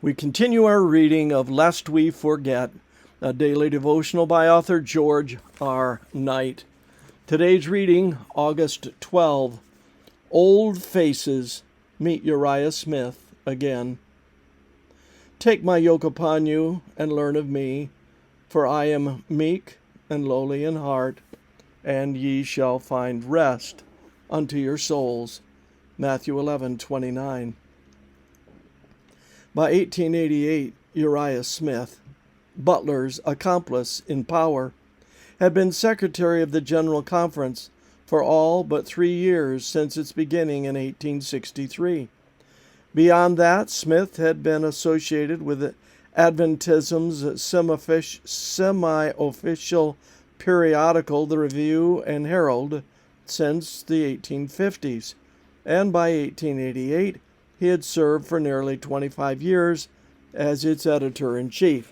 We continue our reading of Lest We Forget, a daily devotional by author George R. Knight. Today's reading, August 12. Old Faces. Meet Uriah Smith again. Take my yoke upon you and learn of me, for I am meek and lowly in heart, and ye shall find rest unto your souls. Matthew 11:29. By 1888, Uriah Smith, Butler's accomplice in power, had been Secretary of the General Conference for all but 3 years since its beginning in 1863. Beyond that, Smith had been associated with Adventism's semi-official periodical, The Review and Herald, since the 1850s, and by 1888, he had served for nearly 25 years as its editor-in-chief.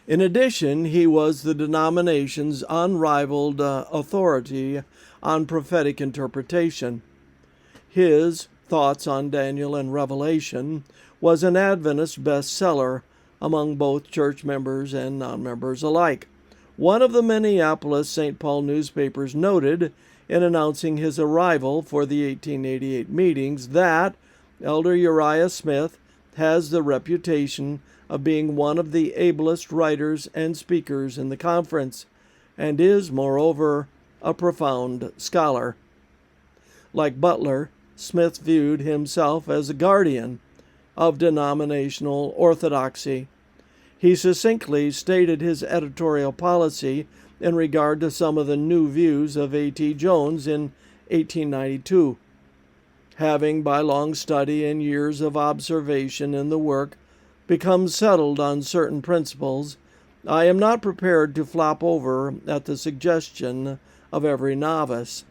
In addition, he was the denomination's unrivaled authority on prophetic interpretation. His Thoughts on Daniel and Revelation was an Adventist bestseller among both church members and non-members alike. One of the Minneapolis St. Paul newspapers noted in announcing his arrival for the 1888 meetings that Elder Uriah Smith has the reputation of being one of the ablest writers and speakers in the conference, and is, moreover, a profound scholar. Like Butler, Smith viewed himself as a guardian of denominational orthodoxy. He succinctly stated his editorial policy in regard to some of the new views of A.T. Jones in 1892. Having, by long study and years of observation in the work, become settled on certain principles, I am not prepared to flop over at the suggestion of every novice.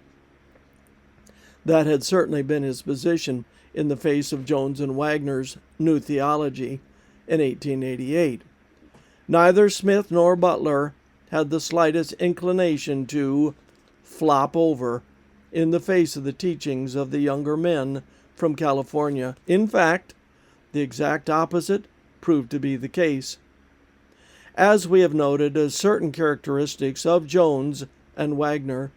That had certainly been his position in the face of Jones and Wagner's New Theology in 1888. Neither Smith nor Butler had the slightest inclination to flop over in the face of the teachings of the younger men from California. In fact, the exact opposite proved to be the case. As we have noted, certain characteristics of Jones and Wagner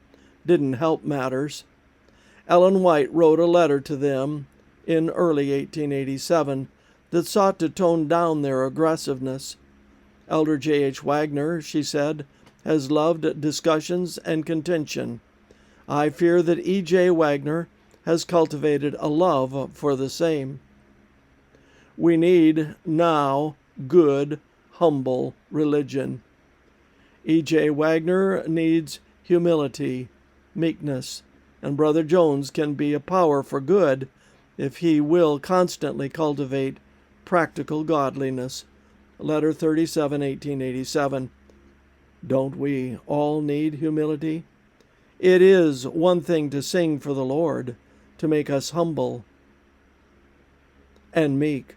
didn't help matters. Ellen White wrote a letter to them in early 1887 that sought to tone down their aggressiveness. Elder J.H. Wagner, she said, has loved discussions and contention. I fear that E.J. Wagner has cultivated a love for the same. We need now good, humble religion. E.J. Wagner needs humility, meekness, and Brother Jones can be a power for good if he will constantly cultivate practical godliness. Letter 37, 1887. Don't we all need humility? It is one thing to sing for the Lord, to make us humble and meek,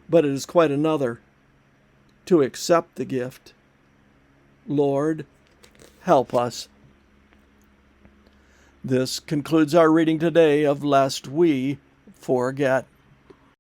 but it is quite another to accept the gift. Lord, help us. This concludes our reading today of Lest We Forget.